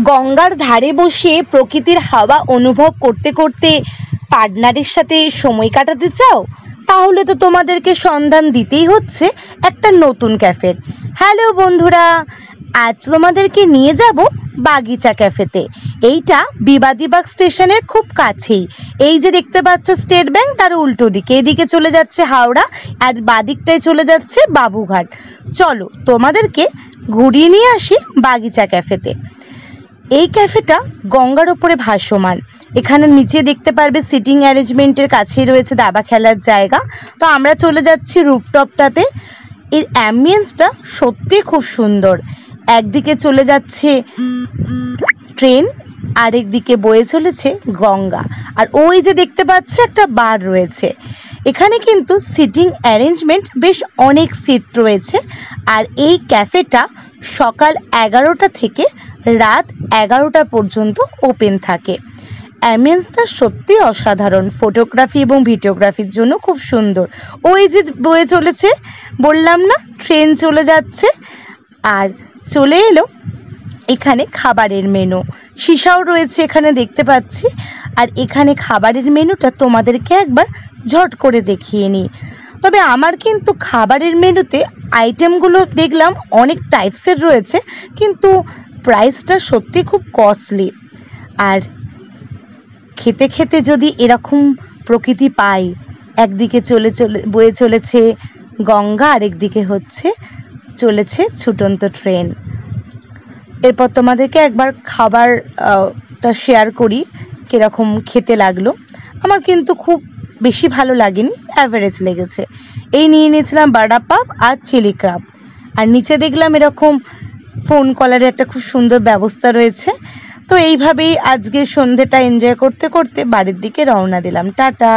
গঙ্গার ধারে বসে প্রকৃতির হাওয়া অনুভব করতে করতে পার্টনারের সাথে সময় কাটাতে চাও? তাহলে তো তোমাদেরকে সন্ধান দিতেই হচ্ছে একটা নতুন ক্যাফের। হ্যালো বন্ধুরা, আজ তোমাদেরকে নিয়ে যাব বাগিচা ক্যাফেতে। এইটা বিবাদীবাগ স্টেশনের খুব কাছেই। এই যে দেখতে পাচ্ছ স্টেট ব্যাংক, তার উল্টো দিকে এদিকে চলে যাচ্ছে হাওড়া, আর বাদিকটায় চলে যাচ্ছে বাবুঘাট। চলো তোমাদেরকে ঘুরিয়ে নিয়ে আসি বাগিচা ক্যাফেতে। এই ক্যাফেটা গঙ্গার ওপরে ভাসমান। এখানে নিচে দেখতে পারবে সিটিং অ্যারেঞ্জমেন্টের কাছেই রয়েছে দাবা খেলার জায়গা। তো আমরা চলে যাচ্ছি রুফটপটাতে। এর অ্যাম্বিয়েন্সটা সত্যি খুব সুন্দর। একদিকে চলে যাচ্ছে ট্রেন, আরেকদিকে বয়ে চলেছে গঙ্গা, আর ওই যে দেখতে পাচ্ছ একটা বার রয়েছে। এখানে কিন্তু সিটিং অ্যারেঞ্জমেন্ট বেশ অনেক সিট রয়েছে। আর এই ক্যাফেটা সকাল 11টা থেকে রাত 11টা পর্যন্ত ওপেন থাকে। অ্যাম্বিয়েন্সটা সত্যি অসাধারণ, ফটোগ্রাফি এবং ভিডিওগ্রাফির জন্য খুব সুন্দর। ওই যে বয়ে চলেছে, বললাম না ট্রেন চলে যাচ্ছে। আর চলে এলো এখানে খাবারের মেনু, সীসাও রয়েছে এখানে দেখতে পাচ্ছি। আর এখানে খাবারের মেনুটা তোমাদেরকে একবার ঝট করে দেখিয়ে নিই। তবে আমার কিন্তু খাবারের মেনুতে আইটেমগুলো দেখলাম অনেক টাইপসের রয়েছে, কিন্তু প্রাইসটা সত্যি খুব কস্টলি। আর খেতে খেতে যদি এরকম প্রকৃতি পাই, একদিকে বয়ে চলেছে গঙ্গা, আরেকদিকে চলেছে ছুটন্ত ট্রেন। এরপর তোমাদেরকে একবার খাবারটা শেয়ার করি কীরকম খেতে লাগলো। আমার কিন্তু খুব বেশি ভালো লাগেনি, অ্যাভারেজ লেগেছে। এই নিয়ে নিয়েছিলাম বাড়া পাপ আর চিলি ক্রাব। আর নিচে দেখলাম এরকম ফোন কলারের একটা খুব সুন্দর ব্যবস্থা রয়েছে। তো এইভাবেই আজকের সন্ধেটা এনজয় করতে করতে বাড়ির দিকে রওনা দিলাম। টাটা।